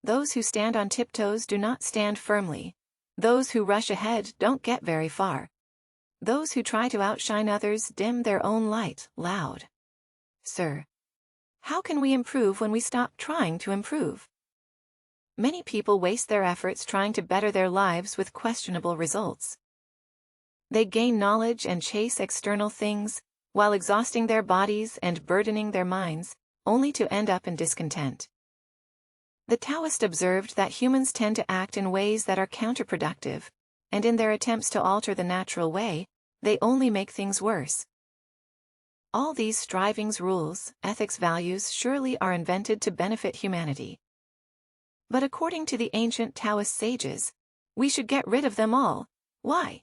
Those who stand on tiptoes do not stand firmly. Those who rush ahead don't get very far. Those who try to outshine others dim their own light loud. Sir, how can we improve when we stop trying to improve? Many people waste their efforts trying to better their lives with questionable results. They gain knowledge and chase external things, while exhausting their bodies and burdening their minds, only to end up in discontent. The Taoist observed that humans tend to act in ways that are counterproductive, and in their attempts to alter the natural way, they only make things worse. All these strivings, rules, ethics, values surely are invented to benefit humanity. But according to the ancient Taoist sages, we should get rid of them all. Why?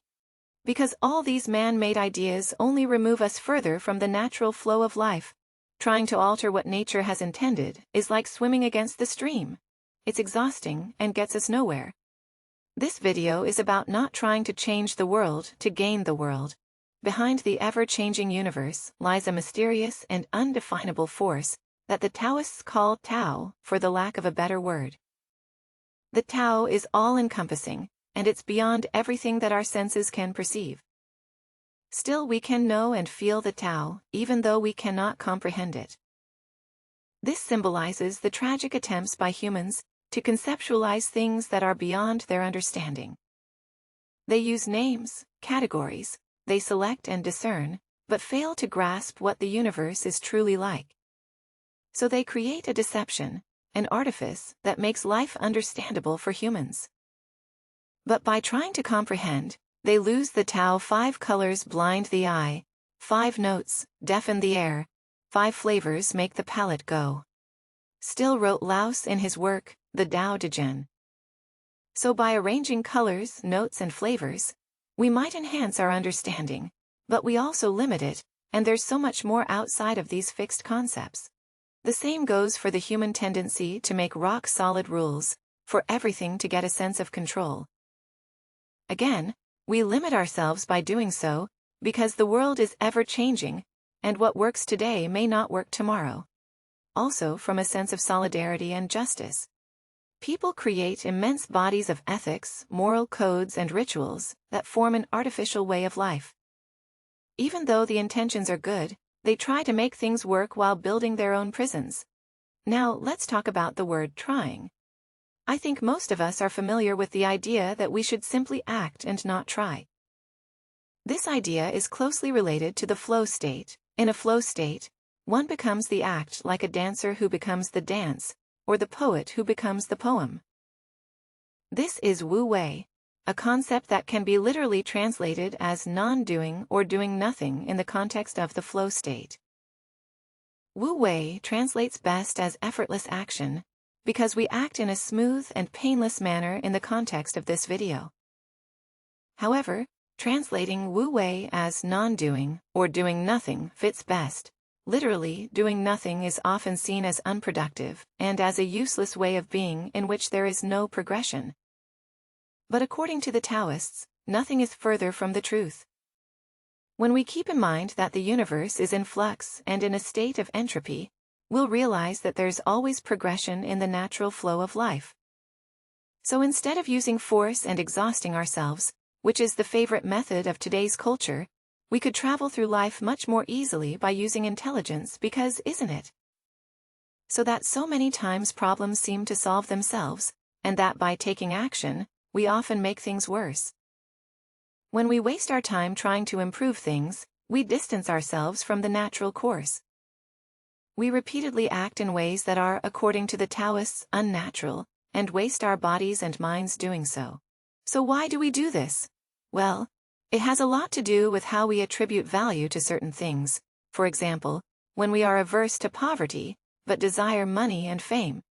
Because all these man-made ideas only remove us further from the natural flow of life. Trying to alter what nature has intended is like swimming against the stream. It's exhausting and gets us nowhere. This video is about not trying to change the world to gain the world. Behind the ever-changing universe lies a mysterious and undefinable force that the Taoists call Tao, for the lack of a better word. The Tao is all-encompassing, and it's beyond everything that our senses can perceive. Still, we can know and feel the Tao, even though we cannot comprehend it. This symbolizes the tragic attempts by humans to conceptualize things that are beyond their understanding. They use names, categories, they select and discern, but fail to grasp what the universe is truly like. So they create a deception, an artifice that makes life understandable for humans. But by trying to comprehend, they lose the Tao. 5 colors blind the eye, 5 notes deafen the ear, 5 flavors make the palate go. Still wrote Laos in his work, the Tao Te Ching. So by arranging colors, notes and flavors, we might enhance our understanding, but we also limit it, and there's so much more outside of these fixed concepts. The same goes for the human tendency to make rock-solid rules, for everything to get a sense of control. Again, we limit ourselves by doing so, because the world is ever-changing, and what works today may not work tomorrow. Also from a sense of solidarity and justice. People create immense bodies of ethics, moral codes and rituals that form an artificial way of life. Even though the intentions are good, they try to make things work while building their own prisons. Now let's talk about the word trying. I think most of us are familiar with the idea that we should simply act and not try. This idea is closely related to the flow state. In a flow state, one becomes the act, like a dancer who becomes the dance, or the poet who becomes the poem. This is Wu Wei, a concept that can be literally translated as non-doing or doing nothing in the context of the flow state. Wu Wei translates best as effortless action, because we act in a smooth and painless manner in the context of this video. However, translating Wu Wei as non-doing or doing nothing fits best. Literally, doing nothing is often seen as unproductive and as a useless way of being in which there is no progression. But according to the Taoists, nothing is further from the truth. When we keep in mind that the universe is in flux and in a state of entropy, we'll realize that there's always progression in the natural flow of life. So instead of using force and exhausting ourselves, which is the favorite method of today's culture, we could travel through life much more easily by using intelligence, because isn't it? So that so many times problems seem to solve themselves, and that by taking action, we often make things worse. When we waste our time trying to improve things, we distance ourselves from the natural course. We repeatedly act in ways that are, according to the Taoists, unnatural, and waste our bodies and minds doing so. So why do we do this? Well, it has a lot to do with how we attribute value to certain things. For example, when we are averse to poverty, but desire money and fame.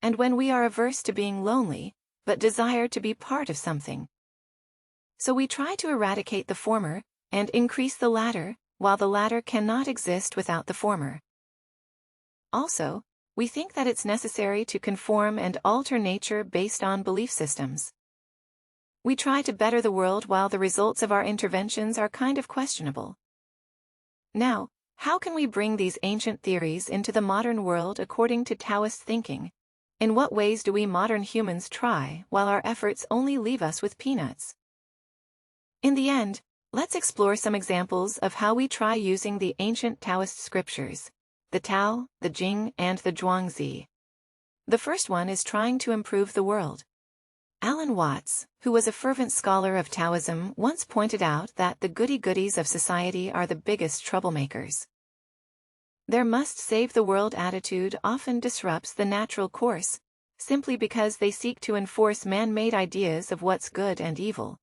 And when we are averse to being lonely, but desire to be part of something. So we try to eradicate the former, and increase the latter, while the latter cannot exist without the former. Also, we think that it's necessary to conform and alter nature based on belief systems. We try to better the world while the results of our interventions are kind of questionable. Now, how can we bring these ancient theories into the modern world according to Taoist thinking? In what ways do we modern humans try while our efforts only leave us with peanuts? In the end, let's explore some examples of how we try using the ancient Taoist scriptures, the Tao, the Jing, and the Zhuangzi. The first one is trying to improve the world. Alan Watts, who was a fervent scholar of Taoism, once pointed out that the goody-goodies of society are the biggest troublemakers. Their must-save-the-world attitude often disrupts the natural course, simply because they seek to enforce man-made ideas of what's good and evil.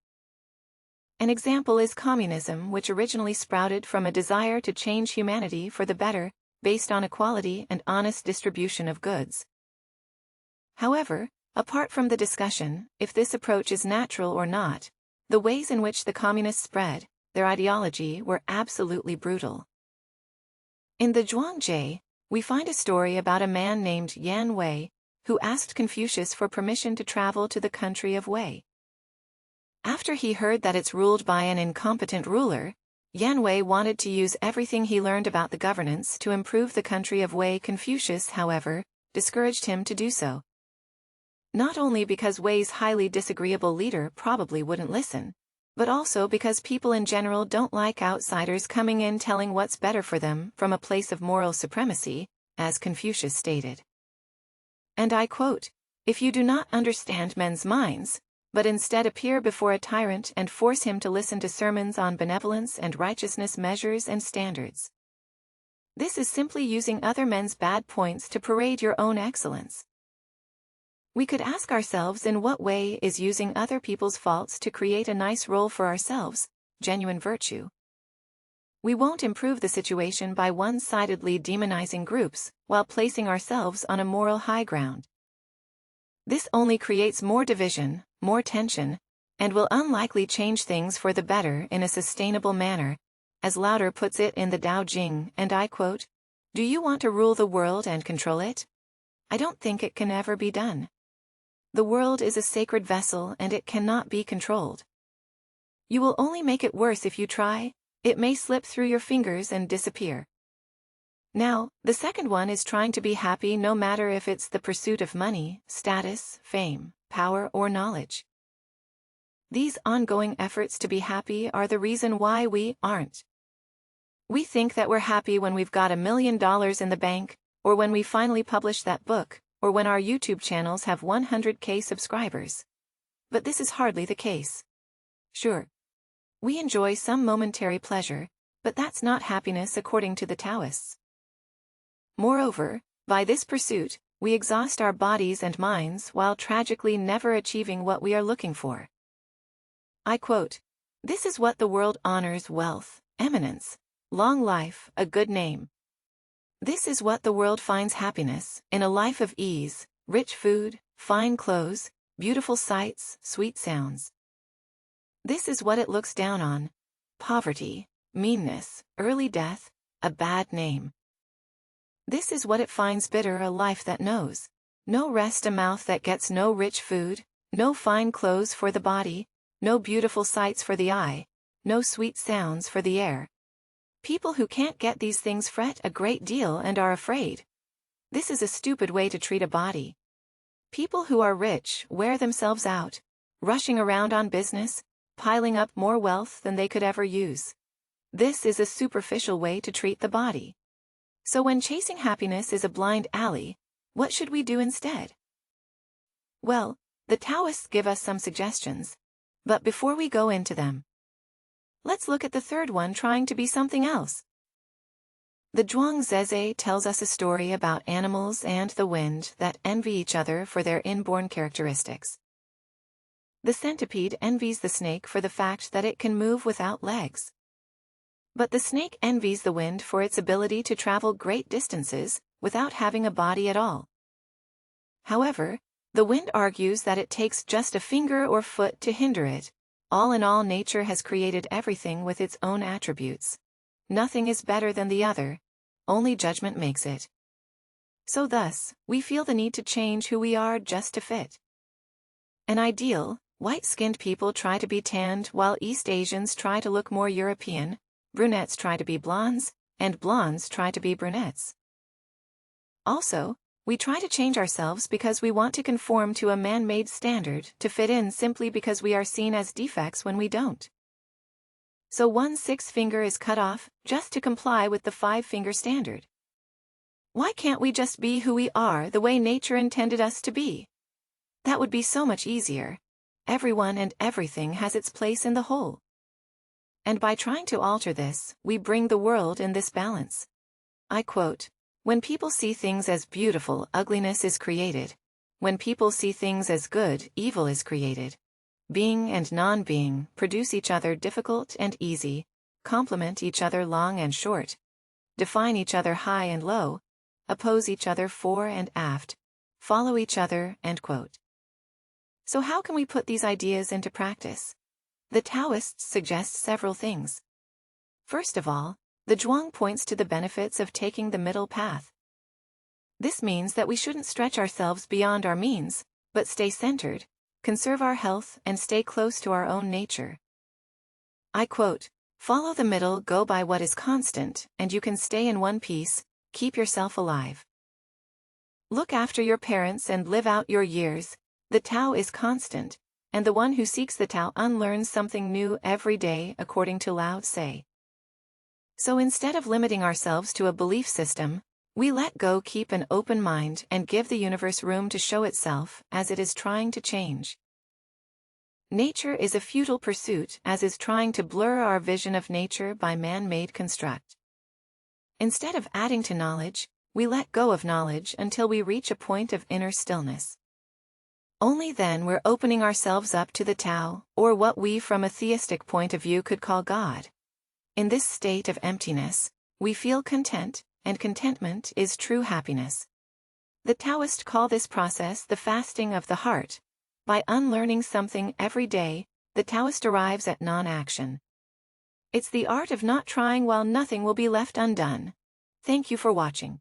An example is communism, which originally sprouted from a desire to change humanity for the better, based on equality and honest distribution of goods. However, apart from the discussion, if this approach is natural or not, the ways in which the communists spread their ideology were absolutely brutal. In the Zhuangzi, we find a story about a man named Yan Wei, who asked Confucius for permission to travel to the country of Wei. After he heard that it's ruled by an incompetent ruler, Yan Wei wanted to use everything he learned about the governance to improve the country of Wei. Confucius, however, discouraged him to do so. Not only because Wei's highly disagreeable leader probably wouldn't listen, but also because people in general don't like outsiders coming in telling what's better for them from a place of moral supremacy, as Confucius stated. And I quote, "If you do not understand men's minds, but instead appear before a tyrant and force him to listen to sermons on benevolence and righteousness measures and standards. This is simply using other men's bad points to parade your own excellence." We could ask ourselves, in what way is using other people's faults to create a nice role for ourselves genuine virtue? We won't improve the situation by one-sidedly demonizing groups while placing ourselves on a moral high ground. This only creates more division, more tension, and will unlikely change things for the better in a sustainable manner, as Lauder puts it in the Tao Jing, and I quote, "Do you want to rule the world and control it? I don't think it can ever be done. The world is a sacred vessel and it cannot be controlled. You will only make it worse if you try. It may slip through your fingers and disappear." Now, the second one is trying to be happy no matter if it's the pursuit of money, status, fame, power, or knowledge. These ongoing efforts to be happy are the reason why we aren't. We think that we're happy when we've got $1 million in the bank, or when we finally publish that book, or when our YouTube channels have 100K subscribers. But this is hardly the case. Sure, we enjoy some momentary pleasure, but that's not happiness according to the Taoists. Moreover, by this pursuit, we exhaust our bodies and minds while tragically never achieving what we are looking for. I quote, "This is what the world honors: wealth, eminence, long life, a good name. This is what the world finds happiness in: a life of ease, rich food, fine clothes, beautiful sights, sweet sounds. This is what it looks down on: poverty, meanness, early death, a bad name. This is what it finds bitter: a life that knows no rest, a mouth that gets no rich food, no fine clothes for the body, no beautiful sights for the eye, no sweet sounds for the ear. People who can't get these things fret a great deal and are afraid. This is a stupid way to treat a body. People who are rich wear themselves out, rushing around on business, piling up more wealth than they could ever use. This is a superficial way to treat the body. So when chasing happiness is a blind alley, what should we do instead?" Well, the Taoists give us some suggestions. But before we go into them, let's look at the third one, trying to be something else. The Zhuangzi tells us a story about animals and the wind that envy each other for their inborn characteristics. The centipede envies the snake for the fact that it can move without legs. But the snake envies the wind for its ability to travel great distances without having a body at all. However, the wind argues that it takes just a finger or foot to hinder it. All in all, nature has created everything with its own attributes. Nothing is better than the other, only judgment makes it. So thus, we feel the need to change who we are just to fit. An ideal, white-skinned people try to be tanned, while East Asians try to look more European, brunettes try to be blondes, and blondes try to be brunettes. Also, We try to change ourselves because we want to conform to a man-made standard to fit in simply because we are seen as defects when we don't. So one 6-finger is cut off just to comply with the 5-finger standard. Why can't we just be who we are the way nature intended us to be? That would be so much easier. Everyone and everything has its place in the whole. And by trying to alter this, we bring the world in this balance. I quote, "When people see things as beautiful, ugliness is created. When people see things as good, evil is created. Being and non-being produce each other difficult and easy, complement each other long and short, define each other high and low, oppose each other fore and aft, follow each other." End quote. So how can we put these ideas into practice? The Taoists suggest several things. First of all, the Zhuang points to the benefits of taking the middle path. This means that we shouldn't stretch ourselves beyond our means, but stay centered, conserve our health, and stay close to our own nature. I quote, "Follow the middle, go by what is constant, and you can stay in one piece, keep yourself alive. Look after your parents and live out your years. The Tao is constant, and the one who seeks the Tao unlearns something new every day, according to Lao Tse." So instead of limiting ourselves to a belief system, we let go, keep an open mind, and give the universe room to show itself as it is trying to change. Nature is a futile pursuit, as is trying to blur our vision of nature by man-made construct. Instead of adding to knowledge, we let go of knowledge until we reach a point of inner stillness. Only then we're opening ourselves up to the Tao, or what we from a theistic point of view could call God. In this state of emptiness, we feel content, and contentment is true happiness. The Taoists call this process the fasting of the heart. By unlearning something every day, the Taoist arrives at non-action. It's the art of not trying while nothing will be left undone. Thank you for watching.